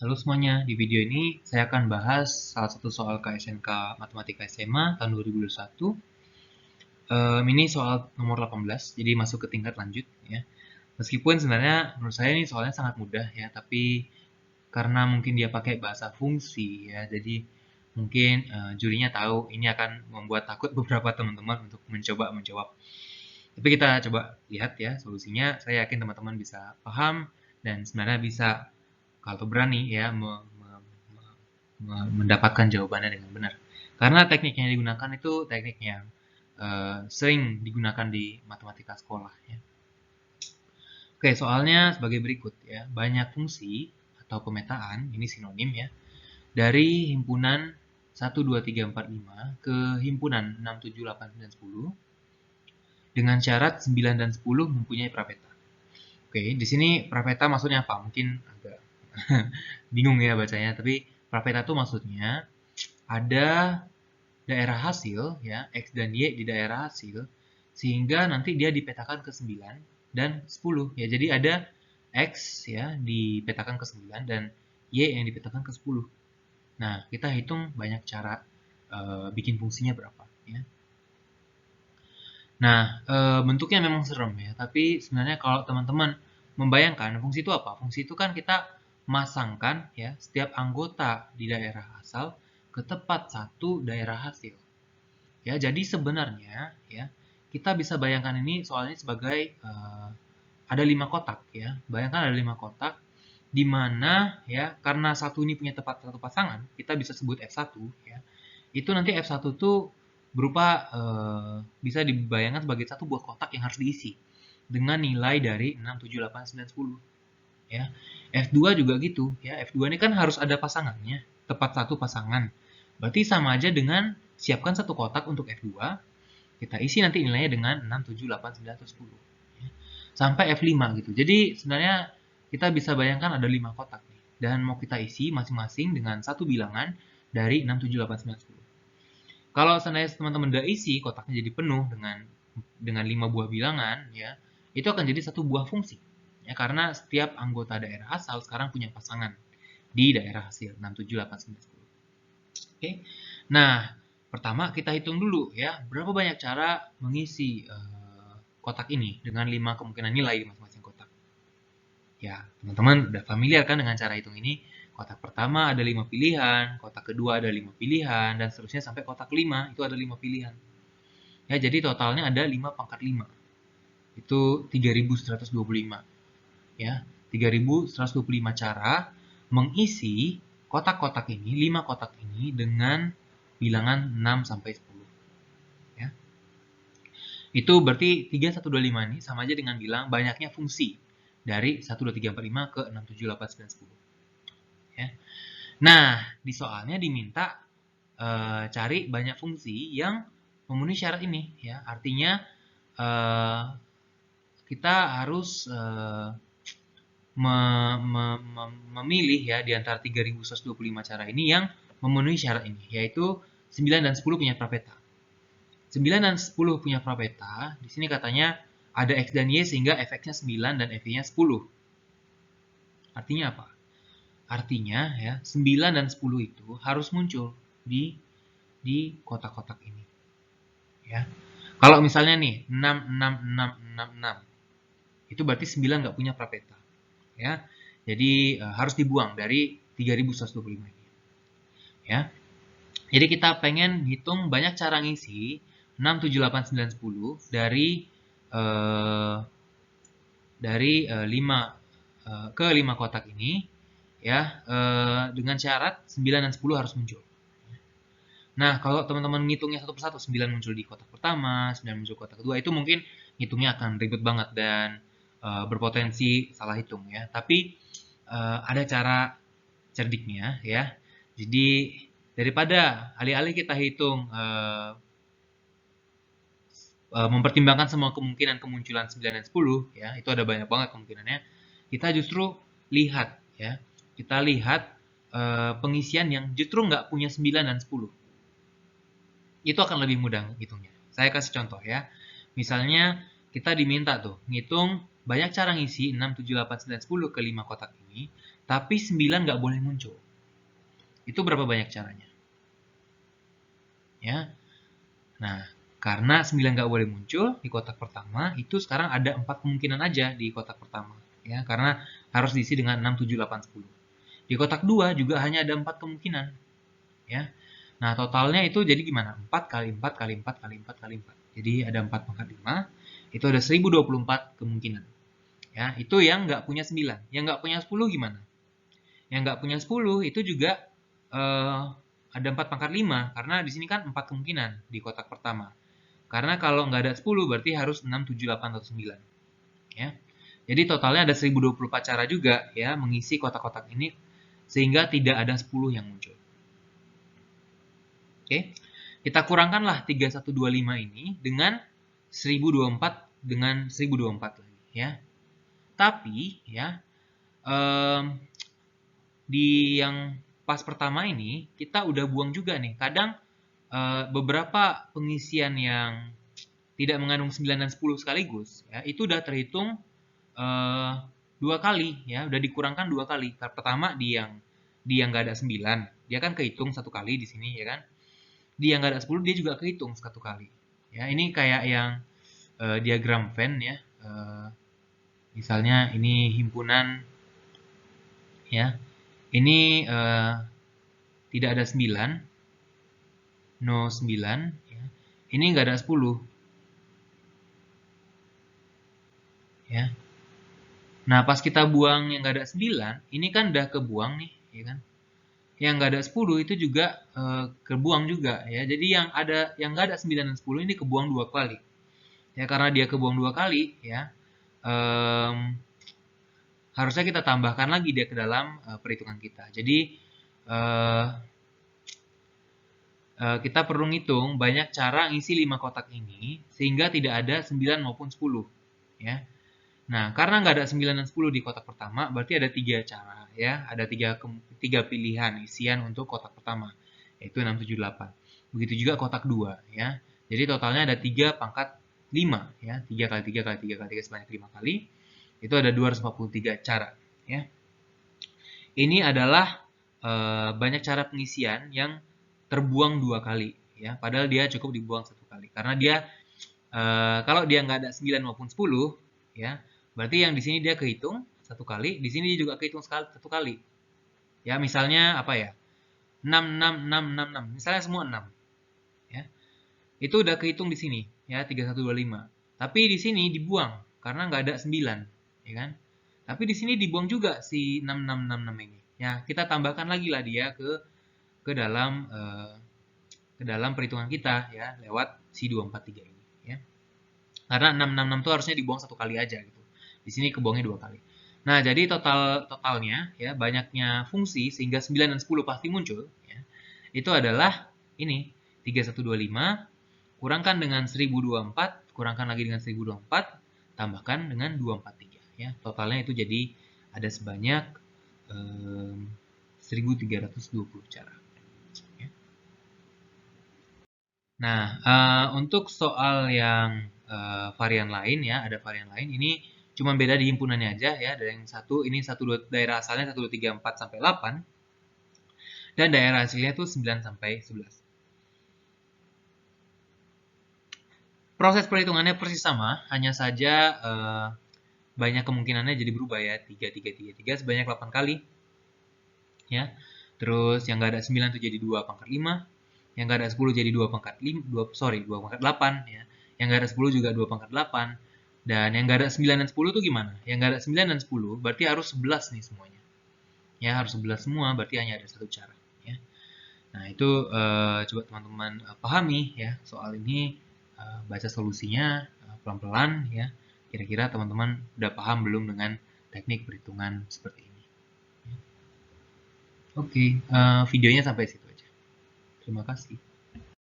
Halo semuanya, di video ini saya akan bahas salah satu soal KSNK Matematika SMA tahun 2021. Ini soal nomor 18, jadi masuk ke tingkat lanjut ya. Meskipun sebenarnya menurut saya ini soalnya sangat mudah ya, tapi karena mungkin dia pakai bahasa fungsi ya, jadi mungkin jurinya tahu ini akan membuat takut beberapa teman-teman untuk mencoba menjawab. Tapi kita coba lihat ya solusinya. Saya yakin teman-teman bisa paham dan sebenarnya bisa kalau berani ya mendapatkan jawabannya dengan benar. Karena teknik yang digunakan itu teknik yang sering digunakan di matematika sekolah. Ya. Oke, soalnya sebagai berikut ya. Banyak fungsi atau pemetaan, ini sinonim ya, dari himpunan 1, 2, 3, 4, 5 ke himpunan 6, 7, 8, 9, 10 dengan syarat 9 dan 10 mempunyai prapeta. Oke, di sini prapeta maksudnya apa? Mungkin agak bingung ya bacanya, tapi prapeta itu maksudnya ada daerah hasil ya, X dan Y di daerah hasil sehingga nanti dia dipetakan ke 9 dan 10 ya. Jadi ada X ya dipetakan ke 9 dan Y yang dipetakan ke 10. Nah, kita hitung banyak cara bikin fungsinya berapa ya. Nah, bentuknya memang serem ya, tapi sebenarnya kalau teman-teman membayangkan fungsi itu apa? Fungsi itu kan kita masangkan ya setiap anggota di daerah asal ke tempat satu daerah hasil. Ya, jadi sebenarnya ya kita bisa bayangkan ini soalnya sebagai ada 5 kotak ya. Bayangkan ada 5 kotak di mana ya karena satu ini punya tepat satu pasangan, kita bisa sebut F1 ya. Itu nanti F1 tuh berupa bisa dibayangkan sebagai satu buah kotak yang harus diisi dengan nilai dari 6, 7, 8, 9, 10 ya. F2 juga gitu ya. F2 ini kan harus ada pasangannya, tepat satu pasangan. Berarti sama aja dengan siapkan satu kotak untuk F2, kita isi nanti nilainya dengan 6, 7, 8, 9, atau 10 ya. Sampai F5 gitu. Jadi sebenarnya kita bisa bayangkan ada 5 kotak nih. Dan mau kita isi masing-masing dengan satu bilangan dari 6, 7, 8, 9, 10. Kalau seandainya teman-teman udah isi kotaknya jadi penuh dengan 5 buah bilangan ya, itu akan jadi satu buah fungsi. Ya, karena setiap anggota daerah asal sekarang punya pasangan di daerah hasil 6, 7, 8, 9, 10. Oke. Nah, pertama kita hitung dulu ya, berapa banyak cara mengisi kotak ini dengan 5 kemungkinan nilai di masing-masing kotak. Ya, teman-teman udah familiar kan dengan cara hitung ini? Kotak pertama ada 5 pilihan, kotak kedua ada 5 pilihan, dan seterusnya sampai kotak kelima itu ada 5 pilihan. Ya, jadi totalnya ada 5 pangkat 5. Itu 3125. Ya, 3125 cara mengisi kotak-kotak ini, 5 kotak ini dengan bilangan 6 sampai 10. Ya. Itu berarti 3125 ini sama aja dengan bilang banyaknya fungsi dari 1, 2, 3, 4, 5 ke 6, 7, 8, 9, 10. Ya. Nah, di soalnya diminta cari banyak fungsi yang memenuhi syarat ini. Ya. Artinya kita harus memilih ya di antara 3125 cara ini yang memenuhi syarat ini, yaitu 9 dan 10 punya prapeta. 9 dan 10 punya prapeta, di sini katanya ada X dan Y sehingga Fx-nya 9 dan Fy-nya 10. Artinya apa? Artinya ya 9 dan 10 itu harus muncul di kotak-kotak ini. Ya. Kalau misalnya nih 6, 6, 6, 6, 6, itu berarti 9 nggak punya prapeta. Ya. Jadi harus dibuang dari 3125 ini. Ya. Jadi kita pengen hitung banyak cara ngisi 6, 7, 8, 9, 10 dari 5 ke 5 kotak ini ya dengan syarat 9 dan 10 harus muncul. Nah, kalau teman-teman ngitungnya satu persatu, 9 muncul di kotak pertama, 9 muncul di kotak kedua, itu mungkin ngitungnya akan ribet banget dan berpotensi salah hitung ya. Tapi ada cara cerdiknya ya. Jadi daripada alih-alih kita hitung mempertimbangkan semua kemungkinan kemunculan 9 dan 10 ya, itu ada banyak banget kemungkinannya. Kita justru lihat ya. Kita lihat pengisian yang justru nggak punya 9 dan 10. Itu akan lebih mudah hitungnya. Saya kasih contoh ya. Misalnya kita diminta tuh ngitung banyak cara ngisi 6, 7, 8, 9, 10 ke 5 kotak ini, tapi 9 nggak boleh muncul. Itu berapa banyak caranya? Ya. Nah, karena 9 nggak boleh muncul di kotak pertama, itu sekarang ada 4 kemungkinan aja di kotak pertama. Ya, karena harus diisi dengan 6, 7, 8, 10. Di kotak 2 juga hanya ada 4 kemungkinan. Ya. Nah, totalnya itu jadi gimana? 4 kali 4 kali 4 kali 4 kali 4. Jadi ada 4 pangkat 5, itu ada 1024 kemungkinan. Ya, itu yang nggak punya 9. Yang nggak punya 10 gimana? Yang nggak punya 10 itu juga ada 4 pangkat 5, karena di sini kan 4 kemungkinan di kotak pertama. Karena kalau nggak ada 10 berarti harus 6, 7, 8, atau 9. Ya. Jadi totalnya ada 1024 cara juga ya mengisi kotak-kotak ini sehingga tidak ada 10 yang muncul. Oke. Kita kurangkanlah 3125 ini dengan 1024 dengan 1024 lagi ya. Tapi ya di yang pas pertama ini kita udah buang juga nih. Kadang beberapa pengisian yang tidak mengandung 9 dan 10 sekaligus ya, itu udah terhitung 2 kali ya, udah dikurangkan 2 kali. Pertama di yang nggak ada 9, dia kan kehitung 1 kali di sini ya kan. Di yang nggak ada 10 dia juga kehitung 1 kali. Ya, ini kayak yang diagram Venn ya. Misalnya ini himpunan ya. Ini tidak ada 9, no 9 ya. Ini nggak ada 10 ya. Nah, pas kita buang yang nggak ada 9, ini kan udah kebuang nih, ya kan? Yang nggak ada 10 itu juga kebuang juga ya. Jadi yang nggak ada 9 dan 10 ini kebuang 2 kali. Ya, karena dia kebuang 2 kali ya. Harusnya kita tambahkan lagi dia ke dalam perhitungan kita. Jadi kita perlu ngitung banyak cara ngisi 5 kotak ini sehingga tidak ada 9 maupun 10 ya. Nah, karena nggak ada 9 dan 10 di kotak pertama, berarti ada 3 cara ya. Ada 3 pilihan isian untuk kotak pertama, yaitu 6, 7, 8. Begitu juga kotak 2 ya. Jadi totalnya ada 3 pangkat 5 ya. 3 kali 3 kali 3 kali 3 sebanyak 5 kali. Itu ada 243 cara ya. Ini adalah banyak cara pengisian yang terbuang 2 kali ya. Padahal dia cukup dibuang 1 kali. Karena dia kalau dia nggak ada 9 maupun 10 ya, berarti yang di sini dia kehitung 1 kali, di sini dia juga kehitung 1 kali. Ya, misalnya apa ya? 6 6 6 6 6. Misalnya semua 6. Ya. Itu udah kehitung di sini ya, 3125. Tapi di sini dibuang karena nggak ada 9, ya kan? Tapi di sini dibuang juga si 6666 ini. Ya, kita tambahkan lagi lah dia ke dalam perhitungan kita ya lewat si 243 ini ya. Karena 666 itu harusnya dibuang 1 kali aja gitu. Di sini kebuangnya 2 kali. Nah, jadi totalnya ya banyaknya fungsi sehingga 9 dan 10 pasti muncul ya. Itu adalah ini 3125 kurangkan dengan 1024, kurangkan lagi dengan 1024, tambahkan dengan 243 ya. Totalnya itu jadi ada sebanyak 1320 cara. Ya. Nah, untuk soal yang varian lain ya, ada varian lain. Ini cuma beda di himpunannya aja ya. Ada yang satu, ini daerah asalnya 1, 2, 3, 4 sampai 8. Dan daerah hasilnya itu 9 sampai 11. Proses perhitungannya persis sama, hanya saja banyak kemungkinannya jadi berubah ya. 3, 3, 3, 3 sebanyak 8 kali. Ya. Terus yang nggak ada 9 itu jadi 2 pangkat 5. Yang nggak ada 10 jadi 2 pangkat 2 pangkat 8 ya. Yang nggak ada 10 juga 2 pangkat 8. Dan yang nggak ada 9 dan 10 itu gimana? Yang nggak ada 9 dan 10 berarti harus 11 nih semuanya. Ya, harus 11 semua berarti hanya ada satu cara ya. Nah, itu coba teman-teman pahami ya soal ini, baca solusinya pelan-pelan ya. Kira-kira teman-teman udah paham belum dengan teknik perhitungan seperti ini? Oke, videonya sampai situ aja. Terima kasih.